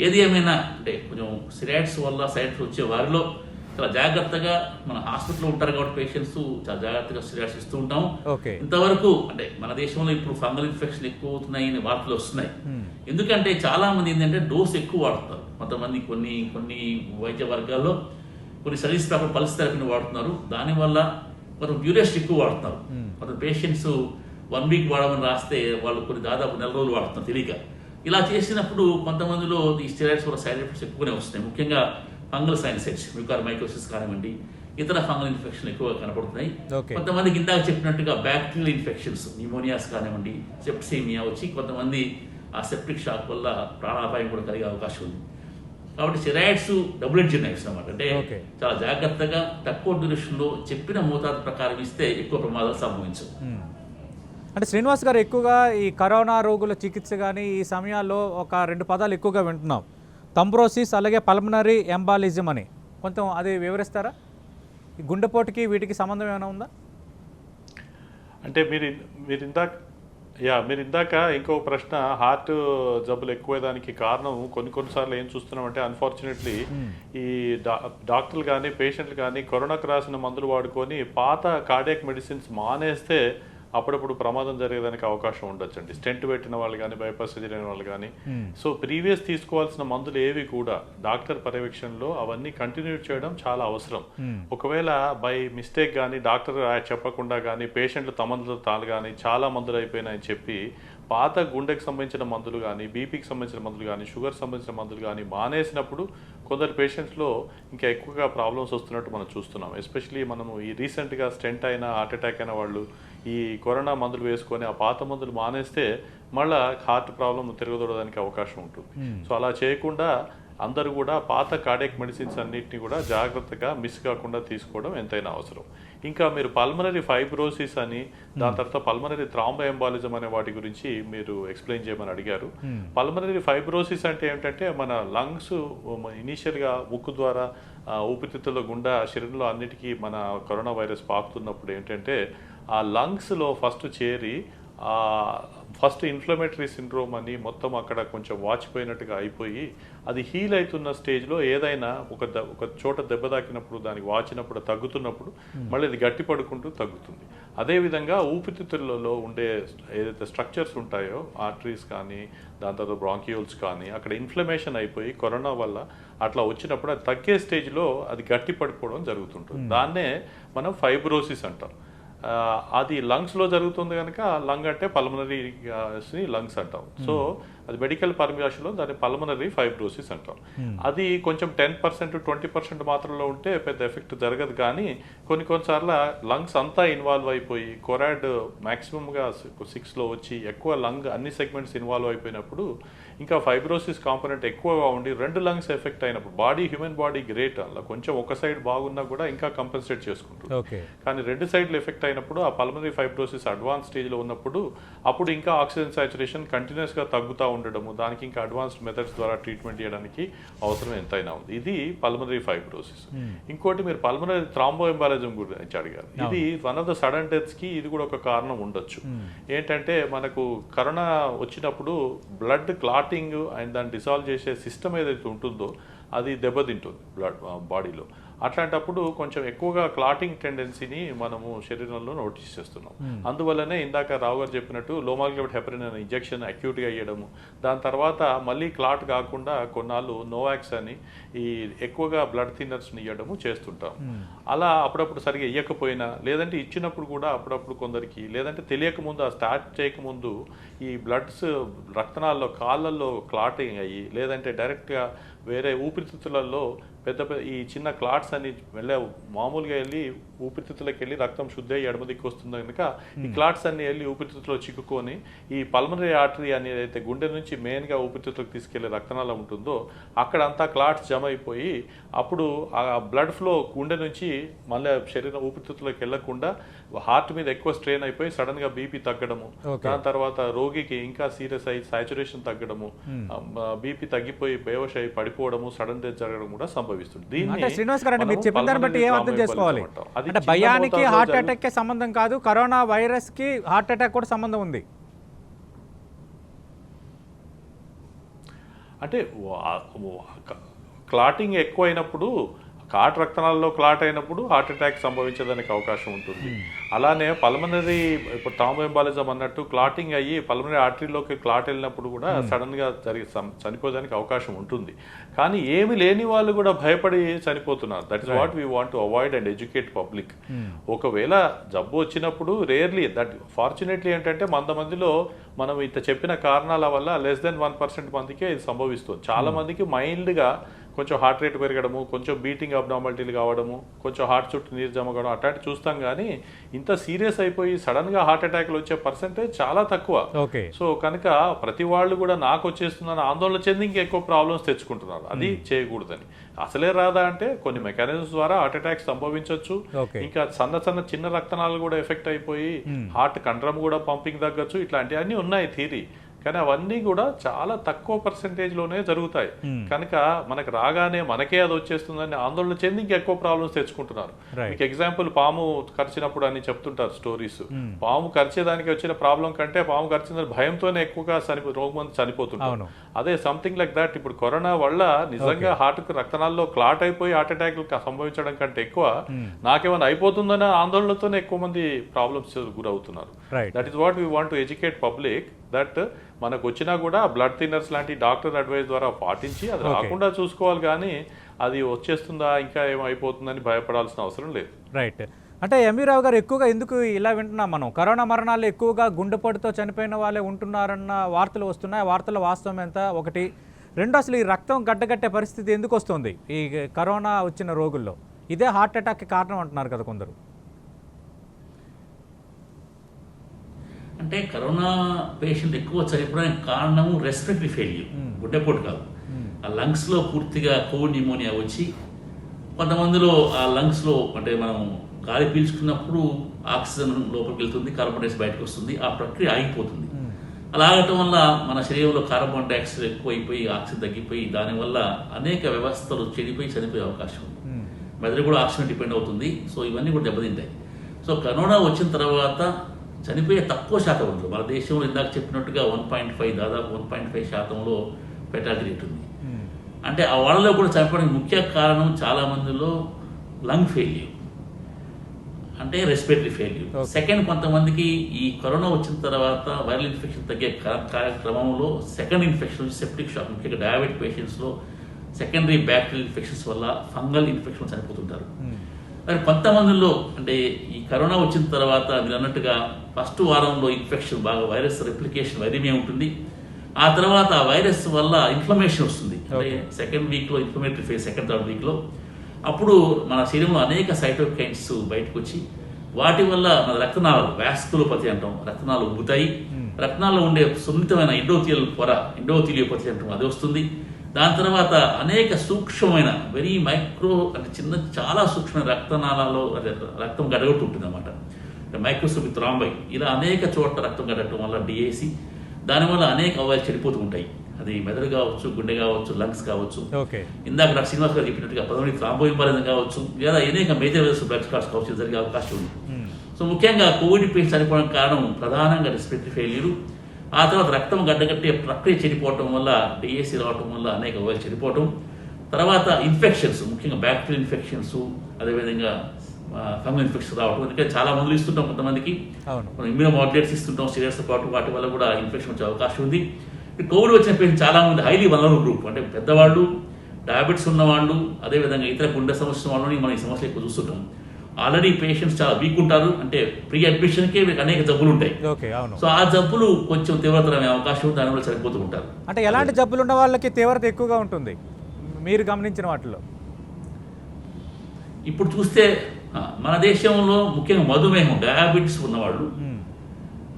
ఏది ఏమైనా అంటే కొంచెం స్టెరాయిడ్స్ వల్ల సైడ్ ఎఫెక్ట్స్ వచ్చే వారిలో చాలా జాగ్రత్తగా, మన హాస్పిటల్లో ఉంటారు కాబట్టి పేషెంట్స్ చాలా జాగ్రత్తగా స్టెరాయిడ్స్ ఇస్తూ ఉంటాం. ఇంతవరకు అంటే మన దేశంలో ఇప్పుడు ఫంగల్ ఇన్ఫెక్షన్ ఎక్కువ అవుతున్నాయి అని వార్తలు వస్తున్నాయి. ఎందుకంటే చాలా మంది ఏంటంటే డోస్ ఎక్కువ వాడుతున్నారు. కొంతమంది కొన్ని వైద్య వర్గాల్లో కొన్ని సర్వీస్ పేపర్ పల్స్ థెరపీని వాడుతున్నారు, దానివల్ల కొంత డ్యూరేషన్ ఎక్కువ వాడుతున్నారు. కొంత పేషెంట్స్ 1 వీక్ వాడమని రాస్తే వాళ్ళు కొన్ని దాదాపు 4 రోజులు వాడుతున్నారు తెలియక. ఇలా చేసినప్పుడు కొంతమందిలో ఈ స్టెరాయిడ్స్ వల్ల సైడ్ ఎఫెక్ట్స్ ఎక్కువనే వస్తున్నాయి. ముఖ్యంగా ఫంగల్ సైనసైటిస్, మ్యూకార్మైకోసిస్ కానివ్వండి, ఇతర ఫంగల్ ఇన్ఫెక్షన్ ఎక్కువగా కనపడుతున్నాయి. కొంతమందికి ఇందాక చెప్పినట్టుగా బ్యాక్టీరియల్ ఇన్ఫెక్షన్స్, న్యూమోనియాస్ కానివ్వండి, సెప్టిసిమియా వచ్చి కొంతమంది ఆ సెప్టిక్ షాక్ వల్ల ప్రాణాపాయం కూడా కలిగే అవకాశం ఉంది. కాబట్టి స్టెరాయిడ్స్ డబుల్ ఎడ్జ్డ్ నైఫ్స్ అన్నమాట. అంటే చాలా జాగ్రత్తగా తక్కువ డ్యూరేషన్లో చెప్పిన మోతాదు ప్రకారం ఇస్తే ఎక్కువ ప్రమాదాలు సంభవించవు. అంటే శ్రీనివాస్ గారు, ఎక్కువగా ఈ కరోనా రోగుల చికిత్స కానీ ఈ సమయాల్లో ఒక 2 పదాలు ఎక్కువగా వింటున్నాం, థ్రోంబోసిస్ అలాగే పల్మనరీ ఎంబాలిజం అని. కొంచెం అది వివరిస్తారా? ఈ గుండెపోటుకి వీటికి సంబంధం ఏమైనా ఉందా? అంటే మీరు మీరు ఇందాక ఇంకో ప్రశ్న, హార్ట్ జబ్బులు ఎక్కువదానికి కారణం కొన్నిసార్లు ఏం చూస్తున్నామంటే అన్ఫార్చునేట్లీ ఈ డాక్టర్లు కానీ పేషెంట్లు కానీ కరోనాకు రాసిన మందులు వాడుకొని పాత కార్డియాక్ మెడిసిన్స్ మానేస్తే అప్పుడప్పుడు ప్రమాదం జరిగేదానికి అవకాశం ఉండొచ్చండి. స్టెంట్ పెట్టిన వాళ్ళు కానీ, బైపాస్ సర్జరీ అయిన వాళ్ళు కానీ. సో ప్రీవియస్ తీసుకోవాల్సిన మందులు ఏవి కూడా డాక్టర్ పర్యవేక్షణలో అవన్నీ కంటిన్యూ చేయడం చాలా అవసరం. ఒకవేళ బై మిస్టేక్ కానీ డాక్టర్ చెప్పకుండా కానీ పేషెంట్లు తమంతలో తాను కానీ చాలా మందులు అయిపోయినాయని చెప్పి పాత గుండెకి సంబంధించిన మందులు కానీ, బీపీకి సంబంధించిన మందులు కానీ, షుగర్ సంబంధించిన మందులు కానీ మానేసినప్పుడు కొందరు పేషెంట్స్లో ఇంకా ఎక్కువగా ప్రాబ్లమ్స్ వస్తున్నట్టు మనం చూస్తున్నాం. ఎస్పెషలీ మనము ఈ రీసెంట్గా స్టెంట్ అయినా హార్ట్ అటాక్ అయిన వాళ్ళు ఈ కరోనా మందులు వేసుకొని ఆ పాత మందులు మానేస్తే మళ్ళీ హార్ట్ ప్రాబ్లం తిరగదొడడానికి అవకాశం ఉంటుంది. సో అలా చేయకుండా అందరూ కూడా పాత కార్డియాక్ మెడిసిన్స్ అన్నింటినీ కూడా జాగ్రత్తగా మిస్ కాకుండా తీసుకోవడం ఎంతైనా అవసరం. ఇంకా మీరు పల్మనరీ ఫైబ్రోసిస్ అని, దాని తర్వాత పల్మనరీ థ్రాంబోఎంబాలిజం అనే వాటి గురించి మీరు ఎక్స్ప్లెయిన్ చేయమని అడిగారు. పల్మనరీ ఫైబ్రోసిస్ అంటే ఏంటంటే మన లంగ్స్ ఇనీషియల్గా ముక్కు ద్వారా ఊపిరితిత్తుల గుండా శరీరంలో అన్నిటికీ మన కరోనా వైరస్ పాకుతున్నప్పుడు ఏంటంటే ఆ లంగ్స్లో ఫస్ట్ చేరి ఫస్ట్ ఇన్ఫ్లమేటరీ సిండ్రోమ్ అని మొత్తం అక్కడ కొంచెం వాచిపోయినట్టుగా అయిపోయి అది హీల్ అవుతున్న స్టేజ్లో ఏదైనా ఒక చోట దెబ్బ తాకినప్పుడు దానికి వాచినప్పుడు తగ్గుతున్నప్పుడు మళ్ళీ అది గట్టి పడుకుంటూ తగ్గుతుంది. అదేవిధంగా ఊపిరితిత్తులలో ఉండే ఏదైతే స్ట్రక్చర్స్ ఉంటాయో ఆర్టరీస్ కానీ, దాని తర్వాత బ్రాంకియోల్స్ కానీ అక్కడ ఇన్ఫ్లమేషన్ అయిపోయి కరోనా వల్ల అట్లా వచ్చినప్పుడు అది తగ్గే స్టేజ్లో అది గట్టి పడిపోవడం జరుగుతుంటుంది. దాన్నే మనం ఫైబ్రోసిస్ అంటాం. అది లంగ్స్లో జరుగుతుంది కనుక లంగ్ అంటే పల్మనరీ లంగ్స్ అంటాం. సో అది మెడికల్ పరిభాషలో దాన్ని పల్మనరీ ఫైబ్రోసిస్ అంటాం. అది కొంచెం 10% 20% మాత్రంలో ఉంటే పెద్ద ఎఫెక్ట్ జరగదు. కానీ కొన్నిసార్లు లంగ్స్ అంతా ఇన్వాల్వ్ అయిపోయి కొరాడ్ మ్యాక్సిమంగా 6లో వచ్చి ఎక్కువ లంగ్ అన్ని సెగ్మెంట్స్ ఇన్వాల్వ్ అయిపోయినప్పుడు ఇంకా ఫైబ్రోసిస్ కాంపోనెంట్ ఎక్కువగా ఉండి 2 లంగ్స్ ఎఫెక్ట్ అయినప్పుడు హ్యూమన్ బాడీ గ్రేట్, అలా కొంచెం ఒక సైడ్ బాగున్నా కూడా ఇంకా కంపెన్సేట్ చేసుకుంటుంది. కానీ 2 సైడ్లు ఎఫెక్ట్ అయినప్పుడు ఆ పల్మనరీ ఫైబ్రోసిస్ అడ్వాన్స్ స్టేజ్లో ఉన్నప్పుడు అప్పుడు ఇంకా ఆక్సిజన్ సాచురేషన్ కంటిన్యూస్గా తగ్గుతూ ఉండడము, దానికి ఇంకా అడ్వాన్స్డ్ మెథడ్స్ ద్వారా ట్రీట్మెంట్ చేయడానికి అవసరం ఎంతైనా ఉంది. ఇది పల్మనరీ ఫైబ్రోసిస్. ఇంకోటి మీరు పల్మనరీ థ్రాంబోఎంబాలిజం గురించి అడిగారు. ఇది వన్ ఆఫ్ ద సడన్ డెత్స్కి ఇది కూడా ఒక కారణం ఉండొచ్చు. ఏంటంటే మనకు కరోనా వచ్చినప్పుడు బ్లడ్ క్లాటింగ్ అండ్ దాన్ని డిసాల్వ్ చేసే సిస్టమ్ ఏదైతే ఉంటుందో అది దెబ్బతింటుంది బ్లడ్ బాడీలో. అట్లాంటప్పుడు కొంచెం ఎక్కువగా క్లాటింగ్ టెండెన్సీని మనము శరీరంలో నోటీస్ చేస్తున్నాం. అందువల్లనే ఇందాక రావు గారు చెప్పినట్టు లోమాగ్లబెట్ హెపరిన్ అనే ఇంజెక్షన్ అక్యూట్గా ఇవ్వడము, దాని తర్వాత మళ్ళీ క్లాట్ కాకుండా కొన్నాళ్ళు నోవాక్స్ అని ఈ ఎక్కువగా బ్లడ్ థిన్నర్స్ని ఇవ్వడము చేస్తుంటాం. అలా అప్పుడప్పుడు సరిగా ఇవ్వకపోయినా, లేదంటే ఇచ్చినప్పుడు కూడా అప్పుడప్పుడు కొందరికి, లేదంటే తెలియకముందు ఆ స్టార్ట్ చేయకముందు ఈ బ్లడ్స్ రక్తనాల్లో కాళ్ళల్లో క్లాటింగ్ అయ్యి, లేదంటే డైరెక్ట్గా వేరే ఊపిరితిత్తులలో పెద్ద ఈ చిన్న క్లాట్స్ అని మామూలుగా వెళ్ళి ఊపిరితిత్తులకు వెళ్ళి రక్తం శుద్ధి అయ్యి ఎడమ దిక్కు వస్తుంది కనుక ఈ క్లాట్స్ అన్ని వెళ్ళి ఊపిరితిత్తులో చిక్కుకొని ఈ పల్మనరీ ఆర్టరీ అనేది అయితే గుండె నుంచి మెయిన్గా ఊపిరితిత్తులకు తీసుకెళ్లే రక్తనాళం ఉంటుందో అక్కడంతా క్లాట్స్ జమ అయిపోయి అప్పుడు ఆ బ్లడ్ ఫ్లో గుండె నుంచి మళ్ళీ శరీరం ఊపిరితిత్తులకు వెళ్లకుండా హార్ట్ మీద ఎక్కువ స్ట్రెయిన్ అయిపోయి సడన్ గా బీపీ తగ్గడము, దాని తర్వాత రోగికి ఇంకా సీరియస్ అయ్యి సాచురేషన్ తగ్గడము, బీపీ తగ్గిపోయి బేవష్ అయి పడిపోవడము, సడన్ డెత్ జరగడం కూడా సంభవిస్తుంది. అంటే శ్రీనివాస్ గారు, మీరు చెప్పిన దాన్ని బట్టి ఏం అర్థం చేసుకోవాలి అంటే భయానికి హార్ట్ అటాక్ కే సంబంధం కాదు, కరోనా వైరస్ కి హార్ట్ అటాక్ కూడా సంబంధం ఉంది. అంటే క్లాటింగ్ ఎక్కువ అయినప్పుడు, కాట్ రక్తనాళాల్లో క్లాట్ అయినప్పుడు హార్ట్ అటాక్ సంభవించడానికి అవకాశం ఉంటుంది. అలానే పల్మనరీ ఇప్పుడు థ్రాంబోఎంబాలిజం అన్నట్టు క్లాటింగ్ అయ్యి పల్మనరీ ఆర్టరీలోకి క్లాట్ వెళ్ళినప్పుడు కూడా సడన్గా చనిపోవడానికి అవకాశం ఉంటుంది. కానీ ఏమి లేని వాళ్ళు కూడా భయపడి చనిపోతున్నారు. That is what we want to avoid and educate public. ఒకవేళ జబ్బు వచ్చినప్పుడు రేర్లీ, దట్ ఫార్చునేట్లీ ఏంటంటే 100 మందిలో మనం ఇంత చెప్పిన కారణాల వల్ల లెస్ దెన్ 1% మందికే ఇది సంభవిస్తుంది. చాలా మందికి మైల్డ్గా కొంచెం హార్ట్ రేట్ పెరగడము, కొంచెం బీటింగ్ అబ్నార్మాలిటీలు కావడము, కొంచెం హార్ట్ చుట్టూ నీరు జమ కావడం అట్లాంటి చూస్తాం. కానీ ఇంత సీరియస్ అయిపోయి సడన్గా హార్ట్ అటాక్లు వచ్చే పర్సెంటేజ్ చాలా తక్కువ. సో కనుక ప్రతి వాళ్ళు కూడా నాకు వచ్చేస్తుందని ఆందోళన చెంది ఇంకా ఎక్కువ ప్రాబ్లమ్స్ తెచ్చుకుంటున్నారు. అది చేయకూడదని. అసలే రాదా అంటే కొన్ని మెకానిజమ్స్ ద్వారా హార్ట్ అటాక్స్ సంభవించవచ్చు. ఇంకా చిన్న రక్తనాళాలు కూడా ఎఫెక్ట్ అయిపోయి హార్ట్ కండరం కూడా పంపింగ్ తగ్గచ్చు. ఇట్లాంటివన్నీ ఉన్నాయి థియరీ. కానీ అవన్నీ కూడా చాలా తక్కువ పర్సెంటేజ్లోనే జరుగుతాయి. కనుక మనకు రాగానే మనకే అది వచ్చేస్తుందని ఆందోళన చెంది ఇంకా ఎక్కువ ప్రాబ్లమ్స్ తెచ్చుకుంటున్నారు. మీకు ఎగ్జాంపుల్ పాము కరిచినప్పుడు అని చెప్తుంటారు స్టోరీస్. పాము కరిచేదానికి వచ్చిన ప్రాబ్లం కంటే పాము కరిచిన భయంతోనే ఎక్కువగా రోగం మంది చనిపోతుంటారు. అదే సంథింగ్ లైక్ దట్. ఇప్పుడు కరోనా వల్ల నిజంగా హార్ట్కు రక్తనాల్లో క్లాట్ అయిపోయి హార్ట్ అటాక్లు సంభవించడం కంటే ఎక్కువ నాకేమైనా అయిపోతుందన్న ఆందోళనతోనే ఎక్కువ మంది ప్రాబ్లమ్స్ గురవుతున్నారు. That is what we want to educate public that మనకు వచ్చినా కూడా బ్లడ్ థిన్నర్స్ లాంటి డాక్టర్ అడ్వైస్ ద్వారా పాటించి అది రాకుండా చూసుకోవాలి, కానీ అది వచ్చేస్తుందా ఇంకా ఏమైపోతుందని భయపడాల్సిన అవసరం లేదు. రైట్. అంటే ఎంవి రావు గారు, ఎక్కువగా ఎందుకు ఇలా వింటున్నాం మనం? కరోనా మరణాలు ఎక్కువగా గుండెపోటుతో చనిపోయిన వాళ్ళే ఉంటున్నారన్న వార్తలు వస్తున్నాయి. వార్తల వాస్తవం ఎంత? ఒకటి. రెండు, అసలు ఈ రక్తం గడ్డగట్టే పరిస్థితి ఎందుకు వస్తుంది ఈ కరోనా వచ్చిన రోగుల్లో? ఇదే హార్ట్ అటాక్కి కారణం అంటున్నారు కదా కొందరు. అంటే కరోనా పేషెంట్ ఎక్కువ చనిపోవడానికి కారణము రెస్పిరేటరీ ఫెయిల్యూర్, గుండెపోటు కాదు. ఆ లంగ్స్లో పూర్తిగా కోవిడ్ న్యూమోనియా వచ్చి కొంతమందిలో ఆ లంగ్స్లో అంటే మనం గాలి పీల్చుకున్నప్పుడు ఆక్సిజన్ లోపలికి వెళ్తుంది, కార్బన్ డైఆక్సైడ్ బయటకు వస్తుంది, ఆ ప్రక్రియ ఆగిపోతుంది. అలా ఆగటం వల్ల మన శరీరంలో కార్బన్ డైఆక్సైడ్ ఎక్కువైపోయి ఆక్సిజన్ తగ్గిపోయి దానివల్ల అనేక వ్యవస్థలు చెడిపోయి చనిపోయే అవకాశం ఉంది. మెదడు కూడా ఆక్సిజన్ డిపెండ్ అవుతుంది. సో ఇవన్నీ కూడా దెబ్బతింటాయి. సో కరోనా వచ్చిన తర్వాత చనిపోయే తక్కువ శాతం ఉంది మన దేశంలో. ఇందాక చెప్పినట్టుగా 1.5 దాదాపు 1.5 శాతంలో ఫెటాలిటీ రేట్ ఉంది. అంటే ఆ వాళ్ళలో కూడా చనిపోవడానికి ముఖ్య కారణం చాలా మందిలో లంగ్ ఫెయిల్యూర్, అంటే రెస్పిరేటరీ ఫెయిల్యూర్. సెకండ్, కొంతమందికి ఈ కరోనా వచ్చిన తర్వాత వైరల్ ఇన్ఫెక్షన్ తగ్గే కార్యక్రమంలో సెకండ్ ఇన్ఫెక్షన్, సెప్టిక్ షాక్, ముఖ్యంగా డయాబెటిక్ పేషెంట్స్లో సెకండరీ బ్యాక్టీరియల్ ఇన్ఫెక్షన్స్ వల్ల ఫంగల్ ఇన్ఫెక్షన్ చనిపోతుంటారు. మరి కొంతమందిలో అంటే ఈ కరోనా వచ్చిన తర్వాత మీరు అన్నట్టుగా ఫస్ట్ వారంలో ఇన్ఫెక్షన్ బాగా వైరస్ రెప్లికేషన్ వైరమే ఉంటుంది. ఆ తర్వాత ఆ వైరస్ వల్ల ఇన్ఫ్లమేషన్ వస్తుంది. అంటే సెకండ్ వీక్లో ఇన్ఫ్లమేటరీ ఫేజ్, సెకండ్ థర్డ్ వీక్లో అప్పుడు మన శరీరంలో అనేక సైటోకైన్స్ బయటకు వచ్చి వాటి వల్ల మన రక్తనాళాలు, వాస్కులోపతి అంటాం, రక్తనాళాలు ఉబ్బుతాయి. రక్తనాళాల్లో ఉండే సున్నితమైన ఎండోథీలియల్ పొర, ఎండోథీలియోపతి అంటాం, అది వస్తుంది. దాని తర్వాత అనేక సూక్ష్మమైన వెరీ మైక్రో అంటే చాలా సూక్ష్మమైన రక్తనాళాల్లో రక్తం గడగట్టు ఉంటుంది అన్నమాట. మైక్రోస్కోపిక్ థ్రాంబై, ఇలా అనేక చోట్ల రక్తం గడగటం వల్ల డిఏసి, దానివల్ల అనేక అవయవాలు చెడిపోతూ ఉంటాయి. అది మెదడు కావచ్చు, గుండె కావచ్చు, లంగ్స్ కావచ్చు. ఇందాక నాకు శ్రీనివాస్ గారు చెప్పినట్టుగా పదవి థ్రాంబోయింబాలిజం కావచ్చు, లేదా అనేక మేజర్ బ్లడ్ క్లాట్స్ కావచ్చు జరిగే అవకాశం ఉంది. సో ముఖ్యంగా కోవిడ్ పేషెంట్ చనిపోవడానికి కారణం ప్రధానంగా రెస్పిరేటరీ ఫెయిల్యూర్. ఆ తర్వాత రక్తం గడ్డగట్టే ప్రక్రియ చెడిపోవటం వల్ల, డిఏసి రావటం వల్ల అనేక అవయవాలు చెడిపోవటం. తర్వాత ఇన్ఫెక్షన్స్, ముఖ్యంగా బ్యాక్టీరియల్ ఇన్ఫెక్షన్స్, అదేవిధంగా ఫంగల్ ఇన్ఫెక్షన్ రావటం. ఎందుకంటే చాలా మందులు ఇస్తుంటాం కొంతమందికి, ఇమ్యూనోమాడ్యులేటర్స్ ఇస్తుంటాం స్టీరాయిడ్స్తో పాటు, వాటి వల్ల కూడా ఇన్ఫెక్షన్ వచ్చే అవకాశం ఉంది. కోవిడ్ వచ్చిన పేషెంట్ చాలా మంది హైలీ వల్నరబుల్ గ్రూప్, అంటే పెద్దవాళ్ళు, డయాబెటిస్ ఉన్నవాళ్ళు, అదేవిధంగా ఇతర గుండె సమస్య వాళ్ళని మనం ఈ సమస్యలు ఎక్కువ చూస్తుంటాం. ఆల్రెడీ పేషెంట్స్ చాలా వీక్ ఉంటారు, అంటే ప్రీ అడ్మిషన్కే అనేక జబ్బులు ఉంటాయి. సో ఆ జబ్బులు కొంచెం తీవ్రతరమైన అవకాశం, దానివల్ల చనిపోతూ ఉంటారు. అంటే ఎలాంటి జబ్బులు ఉన్న వాళ్ళకి తీవ్రత ఎక్కువగా ఉంటుంది మీరు గమనించిన వాటిలో? ఇప్పుడు చూస్తే మన దేశంలో ముఖ్యంగా మధుమేహం, డయాబెటిస్ ఉన్నవాళ్ళు,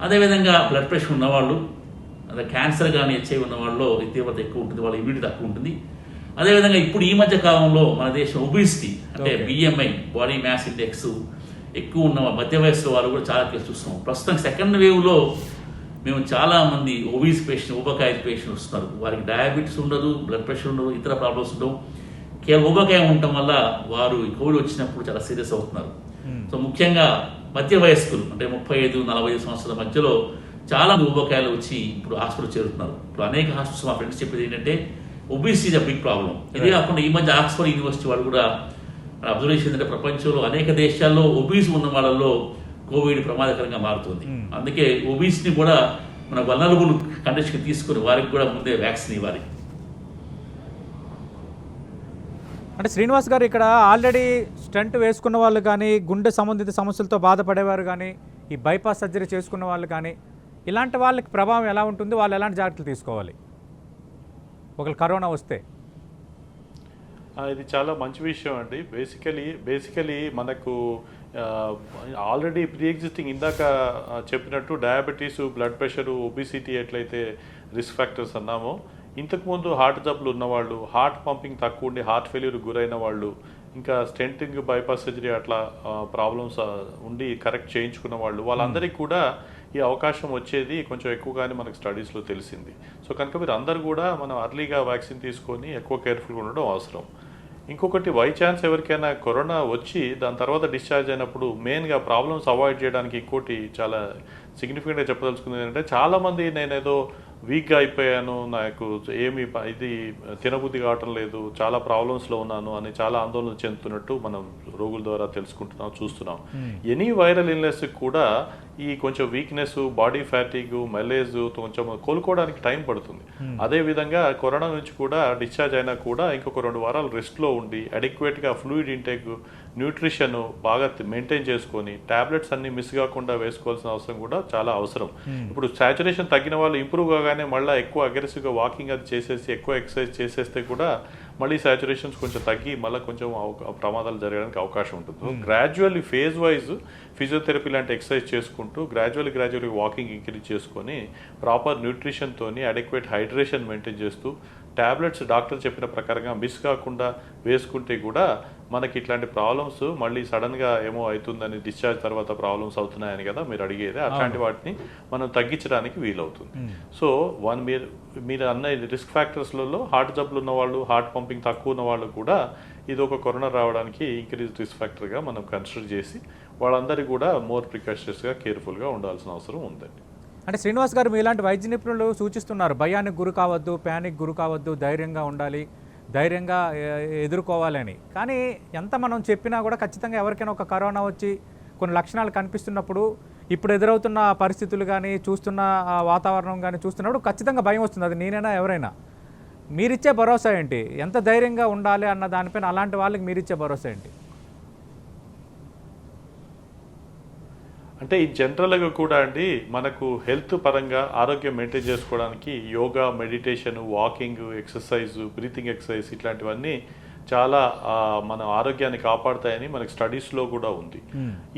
అదేవిధంగా బ్లడ్ ప్రెషర్ ఉన్నవాళ్ళు, అదే క్యాన్సర్ కానీ హెచ్ఐవి ఉన్న వాళ్ళలో తీవ్రత ఎక్కువ ఉంటుంది, వాళ్ళ ఇమ్యూనిటీ తక్కువ ఉంటుంది. అదేవిధంగా ఇప్పుడు ఈ మధ్య కాలంలో మన దేశం ఒబిసిటీ, అంటే బిఎంఐ, బాడీ మ్యాస్ ఇండెక్స్ ఎక్కువ ఉన్న మధ్య వయస్సులో వాళ్ళు కూడా చాలా కేసు చూస్తున్నాం. ప్రస్తుతం సెకండ్ వేవ్లో మేము చాలా మంది ఒబీస్ పేషెంట్, ఊబకాయ పేషెంట్ వస్తున్నారు. వారికి డయాబెటీస్ ఉండదు, బ్లడ్ ప్రెషర్ ఉండదు, ఇతర ప్రాబ్లమ్స్ ఉండవు. కేవలం ఊబకాయం ఉండటం వల్ల వారు కోవిడ్ వచ్చినప్పుడు చాలా సీరియస్ అవుతున్నారు. సో ముఖ్యంగా మధ్య వయస్కులు, అంటే 35-40 సంవత్సరాల మధ్యలో చాలా ఊబకాయలు వచ్చి ఇప్పుడు హాస్పిటల్ చేరుతున్నారు. ఇప్పుడు అనేక హాస్పిటల్స్ మా ఫ్రెండ్స్ చెప్పేది ఏంటంటే obesity is a big problem. ఇదే కాకుండా ఈ మధ్య ఆక్స్ఫర్డ్ యూనివర్సిటీ వాళ్ళు కూడా అబ్జర్వేషన్ ఏంటంటే ప్రపంచంలో అనేక దేశాల్లో ఒబీస్ ఉన్న వాళ్ళలో కోవిడ్ ప్రమాదకరంగా మారుతుంది. అందుకే ఒబీస్ని కూడా మన వల్నరబుల్ కండిషన్కి తీసుకుని వారికి కూడా ముందే వ్యాక్సిన్ ఇవ్వాలి. అంటే శ్రీనివాస్ గారు, ఇక్కడ ఆల్రెడీ స్టంట్ వేసుకున్న వాళ్ళు కానీ, గుండె సంబంధిత సమస్యలతో బాధపడేవారు కానీ, ఈ బైపాస్ సర్జరీ చేసుకున్న వాళ్ళు కానీ, ఇలాంటి వాళ్ళకి ప్రభావం ఎలా ఉంటుంది? వాళ్ళు ఎలాంటి జాగ్రత్తలు తీసుకోవాలి ఒకవేళ కరోనా వస్తే? ఇది చాలా మంచి విషయం అండి. బేసికలీ మనకు ఆల్రెడీ ప్రీ ఎగ్జిస్టింగ్ ఇందాక చెప్పినట్టు డయాబెటీస్, బ్లడ్ ప్రెషరు, ఒబిసిటీ ఎట్లయితే రిస్క్ ఫ్యాక్టర్స్ అన్నామో, ఇంతకుముందు హార్ట్ జబ్బులు ఉన్నవాళ్ళు, హార్ట్ పంపింగ్ తక్కువ ఉండి హార్ట్ ఫెయిల్యూర్ గురైన వాళ్ళు, ఇంకా స్టెంటింగ్, బైపాస్ సర్జరీ అట్లా ప్రాబ్లమ్స్ ఉండి కరెక్ట్ చేయించుకున్న వాళ్ళు, వాళ్ళందరికీ కూడా ఈ అవకాశం వచ్చేది కొంచెం ఎక్కువగానే మనకు స్టడీస్లో తెలిసింది. సో కనుక మీరు అందరు కూడా మనం అర్లీగా వ్యాక్సిన్ తీసుకొని ఎక్కువ కేర్ఫుల్గా ఉండడం అవసరం. ఇంకొకటి బై ఛాన్స్ ఎవరికైనా కరోనా వచ్చి దాని తర్వాత డిశ్చార్జ్ అయినప్పుడు మెయిన్గా ప్రాబ్లమ్స్ అవాయిడ్ చేయడానికి ఇంకోటి చాలా సిగ్నిఫికెంట్గా చెప్పదలుచుకుంది ఏంటంటే, చాలామంది నేనేదో వీక్గా అయిపోయాను, నాకు ఏమి ఇది తినబుద్ధి కావటం లేదు, చాలా ప్రాబ్లమ్స్లో ఉన్నాను అని చాలా ఆందోళన చెందుతున్నట్టు మనం రోగుల ద్వారా తెలుసుకుంటున్నాం, చూస్తున్నాం. ఎనీ వైరల్ ఇల్నెస్ కూడా ఈ కొంచెం వీక్నెస్, బాడీ ఫ్యాటిగ్, మెలేజ్ కొంచెం కోలుకోవడానికి టైం పడుతుంది. అదేవిధంగా కరోనా నుంచి కూడా డిశ్చార్జ్ అయినా కూడా ఇంకొక 2 వారాలు రెస్ట్లో ఉండి అడిక్వేట్గా ఫ్లూయిడ్ ఇంటేక్, న్యూట్రిషన్ బాగా మెయింటైన్ చేసుకొని టాబ్లెట్స్ అన్ని మిస్ కాకుండా వేసుకోవాల్సిన అవసరం కూడా చాలా అవసరం. ఇప్పుడు సాచురేషన్ తగ్గిన వాళ్ళు ఇంప్రూవ్ కాగానే మళ్ళీ ఎక్కువ అగ్రెసివ్గా వాకింగ్ అది చేసేసి ఎక్కువ ఎక్సర్సైజ్ చేసేస్తే కూడా మళ్ళీ సాచురేషన్స్ కొంచెం తగ్గి మళ్ళీ కొంచెం ప్రమాదాలు జరగడానికి అవకాశం ఉంటుంది. గ్రాడ్యువల్లీ ఫేజ్ వైజ్ ఫిజియోథెరపీ లాంటి ఎక్సర్సైజ్ చేసుకుంటూ గ్రాడ్యువల్లీ వాకింగ్ ఇంక్రీజ్ చేసుకొని ప్రాపర్ న్యూట్రిషన్తోని అడెక్వేట్ హైడ్రేషన్ మెయింటైన్ చేస్తూ టాబ్లెట్స్ డాక్టర్ చెప్పిన ప్రకారంగా మిస్ కాకుండా వేసుకుంటే కూడా మనకి ఇట్లాంటి ప్రాబ్లమ్స్ మళ్ళీ సడన్గా ఏమో అవుతుందని డిశ్చార్జ్ తర్వాత ప్రాబ్లమ్స్ అవుతున్నాయని కదా మీరు అడిగేది, అట్లాంటి వాటిని మనం తగ్గించడానికి వీలవుతుంది. సో మీరు అన్న రిస్క్ ఫ్యాక్టర్స్లలో హార్ట్ జబ్బులు ఉన్నవాళ్ళు, హార్ట్ పంపింగ్ తక్కువ ఉన్న వాళ్ళు కూడా ఇది ఒక కరోనా రావడానికి ఇంక్రీజ్ రిస్క్ ఫ్యాక్టర్గా మనం కన్సిడర్ చేసి వాళ్ళందరికీ కూడా మోర్ ప్రికాషన్స్గా కేర్ఫుల్గా ఉండాల్సిన అవసరం ఉందండి. అంటే శ్రీనివాస్ గారు, మీలాంటి వైద్య నిపుణులు సూచిస్తున్నారు భయానికి గురి కావద్దు, ప్యానిక్ గురి కావద్దు, ధైర్యంగా ఉండాలి, ధైర్యంగా ఎదుర్కోవాలని. కానీ ఎంత మనం చెప్పినా కూడా ఖచ్చితంగా ఎవరికైనా ఒక కరోనా వచ్చి కొన్ని లక్షణాలు కనిపిస్తున్నప్పుడు, ఇప్పుడు ఎదురవుతున్న పరిస్థితులు కానీ చూస్తున్న వాతావరణం కానీ చూస్తున్నప్పుడు ఖచ్చితంగా భయం వస్తుంది. అది నేనైనా ఎవరైనా. మీరిచ్చే భరోసా ఏంటి? ఎంత ధైర్యంగా ఉండాలి అన్న దానిపైన అలాంటి వాళ్ళకి మీరిచ్చే భరోసా ఏంటి? అంటే ఈ జనరల్గా కూడా అండి మనకు హెల్త్ పరంగా ఆరోగ్యం మెయింటైన్ చేసుకోవడానికి yoga, meditation, walking, exercise, breathing exercise ఇట్లాంటివన్నీ చాలా మన ఆరోగ్యాన్ని కాపాడుతాయని మనకి స్టడీస్లో కూడా ఉంది.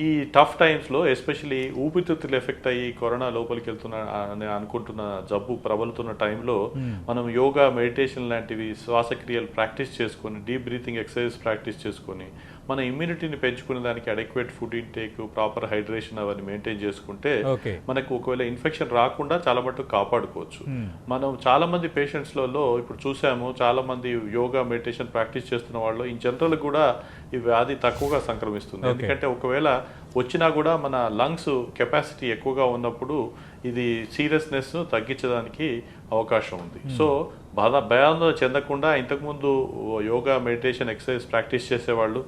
ఈ టఫ్ టైమ్స్లో ఎస్పెషలీ ఊపిరితిత్తులు ఎఫెక్ట్ అయ్యి కరోనా లోపలికి వెళ్తున్న అని అనుకుంటున్న జబ్బు ప్రబలుతున్న టైంలో మనం యోగా, మెడిటేషన్ లాంటివి శ్వాసక్రియలు ప్రాక్టీస్ చేసుకొని, డీప్ బ్రీతింగ్ ఎక్సర్సైజ్ ప్రాక్టీస్ చేసుకొని మన ఇమ్యూనిటీని పెంచుకునే దానికి adequate food intake, proper hydration అవన్నీ మెయింటైన్ చేసుకుంటే మనకు ఒకవేళ ఇన్ఫెక్షన్ రాకుండా చాలా మటుకు కాపాడుకోవచ్చు. మనం చాలా మంది పేషెంట్స్లలో ఇప్పుడు చూసాము, చాలా మంది యోగా, మెడిటేషన్ ప్రాక్టీస్ చేస్తున్న వాళ్ళు ఇన్ జనరల్ కూడా ఈ వ్యాధి తక్కువగా సంక్రమిస్తుంది. ఎందుకంటే ఒకవేళ వచ్చినా కూడా మన లంగ్స్ కెపాసిటీ ఎక్కువగా ఉన్నప్పుడు ఇది సీరియస్నెస్ తగ్గించడానికి అవకాశం ఉంది. సో భయాందోళన చెందకుండా ఇంతకుముందు యోగా, మెడిటేషన్, ఎక్సర్సైజ్ ప్రాక్టీస్ చేసేవాళ్ళు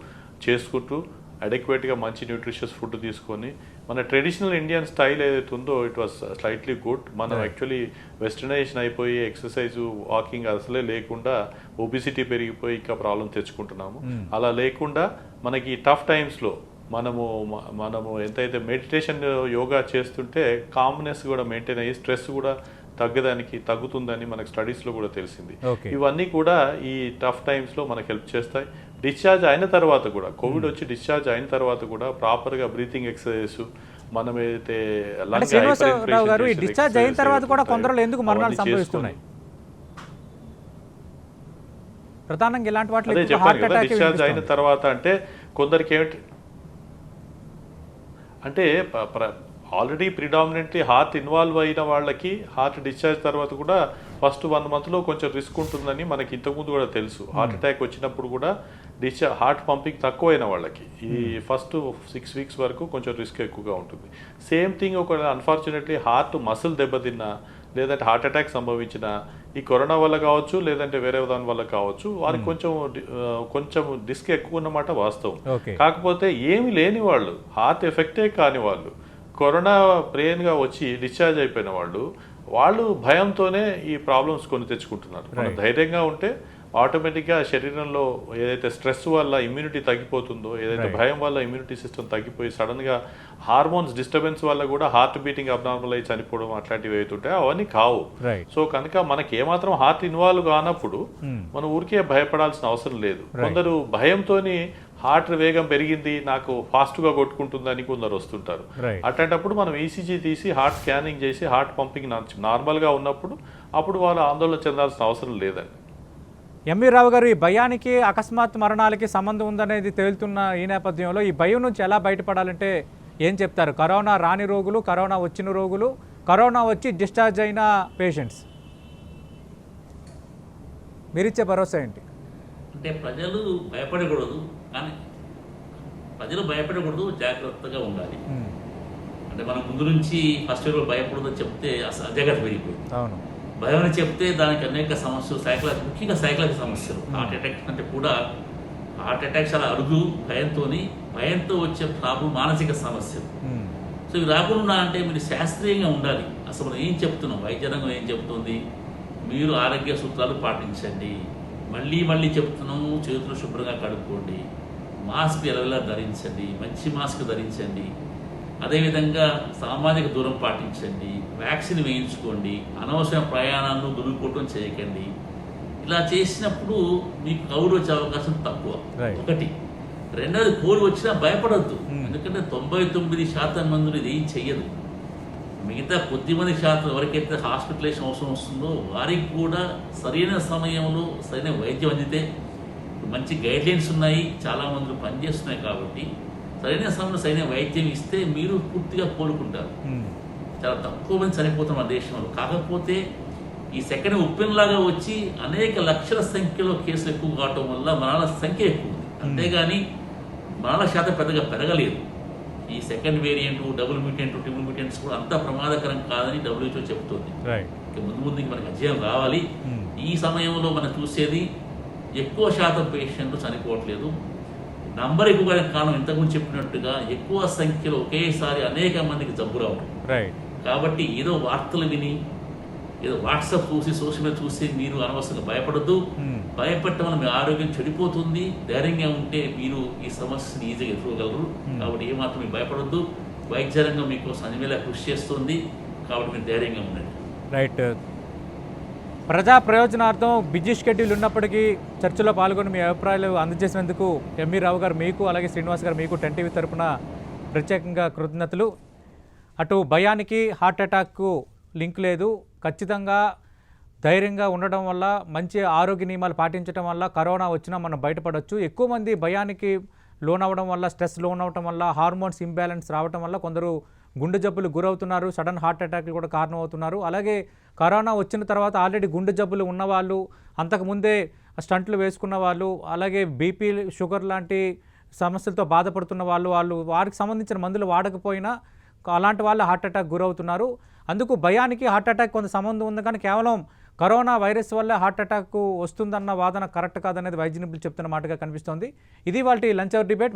చేసుకుంటూ అడెక్వేట్గా మంచి న్యూట్రిషియస్ ఫుడ్ తీసుకొని మన ట్రెడిషనల్ ఇండియన్ స్టైల్ ఏదైతే ఉందో ఇట్ వాస్ స్లైట్లీ గుడ్. మనం యాక్చువల్లీ వెస్టర్నైజేషన్ అయిపోయి ఎక్సర్సైజు, వాకింగ్ అసలే లేకుండా ఒబిసిటీ పెరిగిపోయి ఇంకా ప్రాబ్లం తెచ్చుకుంటున్నాము. అలా లేకుండా మనకి టఫ్ టైమ్స్లో మనము ఎంతైతే మెడిటేషన్, యోగా చేస్తుంటే కామ్నెస్ కూడా మెయింటైన్ అయ్యి స్ట్రెస్ కూడా తగ్గుతుందని మనకు స్టడీస్లో కూడా తెలిసింది. ఇవన్నీ కూడా ఈ టఫ్ టైమ్స్లో మనకు హెల్ప్ చేస్తాయి. డిశ్చార్జ్ అయిన తర్వాత కూడా, కోవిడ్ వచ్చి డిశ్చార్జ్ అయిన తర్వాత కూడా ప్రాపర్గా బ్రీతింగ్ ఎక్సర్సైజ్, మనం ఏదైతే డిశ్చార్జ్ అయిన తర్వాత కూడా కొందరు ఎందుకు మరణాలు సంభవిస్తున్నాయి? ప్రధానంగా ఇలాంటి వాటిలో చెప్పాను కదా, డిశ్చార్జ్ అయిన తర్వాత అంటే కొందరికి ఏమిటి అంటే ఆల్రెడీ ప్రిడామినెంట్లీ హార్ట్ ఇన్వాల్వ్ అయిన వాళ్ళకి హార్ట్ డిశ్చార్జ్ తర్వాత కూడా ఫస్ట్ 1 monthలో కొంచెం రిస్క్ ఉంటుందని మనకి ఇంతకుముందు కూడా తెలుసు. హార్ట్ అటాక్ వచ్చినప్పుడు కూడా హార్ట్ పంపింగ్ తక్కువైన వాళ్ళకి ఈ ఫస్ట్ 6 weeks వరకు కొంచెం రిస్క్ ఎక్కువగా ఉంటుంది. సేమ్ థింగ్ ఒక అన్ఫార్చునేట్లీ హార్ట్ మసిల్ దెబ్బతిన్నా, లేదంటే హార్ట్ అటాక్ సంభవించిన ఈ కరోనా వల్ల కావచ్చు, లేదంటే వేరే దాని వల్ల కావచ్చు, వారికి కొంచెం రిస్క్ ఎక్కువ ఉన్నమాట వాస్తవం. కాకపోతే ఏమి లేని వాళ్ళు, హార్ట్ ఎఫెక్టే కాని వాళ్ళు, కరోనా బ్రెయిన్గా వచ్చి డిశ్చార్జ్ అయిపోయిన వాళ్ళు భయంతోనే ఈ ప్రాబ్లమ్స్ కొని తెచ్చుకుంటున్నారు. మనం ధైర్యంగా ఉంటే ఆటోమేటిక్గా శరీరంలో ఏదైతే స్ట్రెస్ వల్ల ఇమ్యూనిటీ తగ్గిపోతుందో, ఏదైతే భయం వల్ల ఇమ్యూనిటీ సిస్టమ్ తగ్గిపోయి సడన్గా హార్మోన్స్ డిస్టర్బెన్స్ వల్ల కూడా హార్ట్ బీటింగ్ అబ్నార్మల్ అయ్యి చనిపోవడం అట్లాంటివి అవుతుంటాయి, అవన్నీ కావు. సో కనుక మనకి ఏమాత్రం హార్ట్ ఇన్వాల్వ్ కానప్పుడు మనం ఊరికే భయపడాల్సిన అవసరం లేదు. కొందరు భయంతోని హార్ట్ వేగం పెరిగింది, నాకు ఫాస్ట్గా కొట్టుకుంటుందని కొందరు వస్తుంటారు. అట్లాంటప్పుడు మనం ఈసీజీ తీసి హార్ట్ స్కానింగ్ చేసి హార్ట్ పంపింగ్ నార్మల్గా ఉన్నప్పుడు అప్పుడు వాళ్ళు ఆందోళన చెందాల్సిన అవసరం లేదండి. ఎంవి రావు గారు, ఈ భయానికి అకస్మాత్ మరణాలకి సంబంధం ఉందనేది తేలుతున్న ఈ నేపథ్యంలో ఈ భయం నుంచి ఎలా బయటపడాలంటే ఏం చెప్తారు? కరోనా రాని రోగులు, కరోనా వచ్చిన రోగులు, కరోనా వచ్చి డిశ్చార్జ్ అయిన పేషెంట్స్, మీరిచ్చే భరోసా ఏంటి? అంటే ప్రజలు భయపడకూడదు, కానీ ప్రజలు భయపడకూడదు, జాగ్రత్తగా ఉండాలి. అంటే మనం ముందు నుంచి ఫస్ట్ ఇయర్ భయపడదు చెప్తే అజాగ్రత్త పెరిగిపోయింది. అవును. భయం అని చెప్తే దానికి అనేక సమస్యలు, ముఖ్యంగా సైకలాజికల్ సమస్యలు, హార్ట్ అటాక్ అంటే కూడా హార్ట్ అటాక్ చాలా అరుదు. భయంతో వచ్చే ప్రాబ్లం మానసిక సమస్యలు. సో ఇవి రాకుండా అంటే మీరు శాస్త్రీయంగా ఉండాలి. అసలు మనం ఏం చెప్తున్నాం, వైద్య రంగం ఏం చెప్తుంది, మీరు ఆరోగ్య సూత్రాలు పాటించండి. మళ్ళీ చెప్తున్నాము, చేతులు శుభ్రంగా కడుక్కోండి, మాస్క్ ఎలా ధరించండి, మంచి మాస్క్ ధరించండి, అదేవిధంగా సామాజిక దూరం పాటించండి, వ్యాక్సిన్ వేయించుకోండి, అనవసర ప్రయాణాలను దురుకోవటం చేయకండి. ఇలా చేసినప్పుడు మీకు కోవిడ్ వచ్చే అవకాశం తక్కువ. ఒకటి. రెండవది, కోవిడ్ వచ్చినా భయపడద్దు, ఎందుకంటే 99% మందులు ఇది ఏం చెయ్యదు. మిగతా కొద్దిమంది శాతం ఎవరికైతే హాస్పిటలైజేషన్ అవసరం వస్తుందో వారికి కూడా సరైన సమయంలో సరైన వైద్యం అందితే, మంచి గైడ్లైన్స్ ఉన్నాయి, చాలా మందులు పనిచేస్తున్నాయి కాబట్టి సరైన సమయంలో సరైన వైద్యం ఇస్తే మీరు పూర్తిగా కోలుకుంటారు. చాలా తక్కువ మంది చనిపోతున్నారు మన దేశంలో. కాకపోతే ఈ సెకండ్ ఉప్పెన్లాగా వచ్చి అనేక లక్షల సంఖ్యలో కేసులు ఎక్కువ కావటం వల్ల మరణాల సంఖ్య ఎక్కువ ఉంది. అంతేగాని మరణాల శాతం పెద్దగా పెరగలేదు. ఈ second variant, double mutant, triple mutants కూడా అంత ప్రమాదకరం కాదని WHO చెబుతోంది. ముందు మనకి అధ్యయనం రావాలి. ఈ సమయంలో మనం చూసేది ఎక్కువ శాతం పేషెంట్లు చనిపోవట్లేదు. నంబర్ ఎక్కువ కారణం ఇంతకుముందు చెప్పినట్టుగా ఎక్కువ సంఖ్యలో ఒకేసారి అనేక మందికి జబ్బు రావడం. కాబట్టి ఏదో వార్తలు విని, ఏదో వాట్సాప్ చూసి, సోషల్ మీడియా చూసి మీరు అనవసరంగా భయపడద్దు. భయపడటం వల్ల మీ ఆరోగ్యం చెడిపోతుంది. ధైర్యంగా ఉంటే మీరు ఈ సమస్యని ఈజీగా ఎదుర్కోగలరు. కాబట్టి ఏమాత్రం మీరు భయపడద్దు. వైద్య రంగం మీకోసం అన్ని వేళ కృషి చేస్తుంది. కాబట్టి మీరు ధైర్యంగా ఉండండి. రైట్. ప్రజా ప్రయోజనార్థం బిజీ షెడ్యూల్ ఉన్నప్పటికీ చర్చలో పాల్గొని మీ అభిప్రాయాలు అందజేసినందుకు ఎంవి రావు గారు మీకు, అలాగే శ్రీనివాస్ గారు మీకు 10TV తరపున ప్రత్యేకంగా కృతజ్ఞతలు. అటు భయానికి హార్ట్ అటాక్కు లింక్ లేదు. ఖచ్చితంగా ధైర్యంగా ఉండడం వల్ల, మంచి ఆరోగ్య నియమాలు పాటించడం వల్ల కరోనా వచ్చినా మనం బయటపడవచ్చు. ఎక్కువ మంది భయానికి లోనవడం వల్ల, స్ట్రెస్ లోనవడం వల్ల, హార్మోన్స్ ఇంబ్యాలెన్స్ రావడం వల్ల కొందరు గుండె జబ్బులు గురవుతున్నారు, సడన్ హార్ట్ అటాక్లు కూడా కారణమవుతున్నారు. అలాగే కరోనా వచ్చిన తర్వాత ఆల్రెడీ గుండె జబ్బులు ఉన్నవాళ్ళు, అంతకుముందే స్టంట్లు వేసుకున్న వాళ్ళు, అలాగే బీపీ, షుగర్ లాంటి సమస్యలతో బాధపడుతున్న వారికి సంబంధించిన మందులు వాడకపోయినా అలాంటి వాళ్ళు హార్ట్ అటాక్ గురవుతున్నారు. అందుకు భయానికి హార్ట్ అటాక్ కొంత సంబంధం ఉంది, కానీ కేవలం కరోనా వైరస్ వల్ల హార్ట్ అటాక్ వస్తుందన్న వాదన కరెక్ట్ కాదనేది వైద్య నిపుణులు చెప్తున్న మాటగా కనిపిస్తోంది. ఇది వాళ్ళ లంచ్ అవర్ డిబేట్.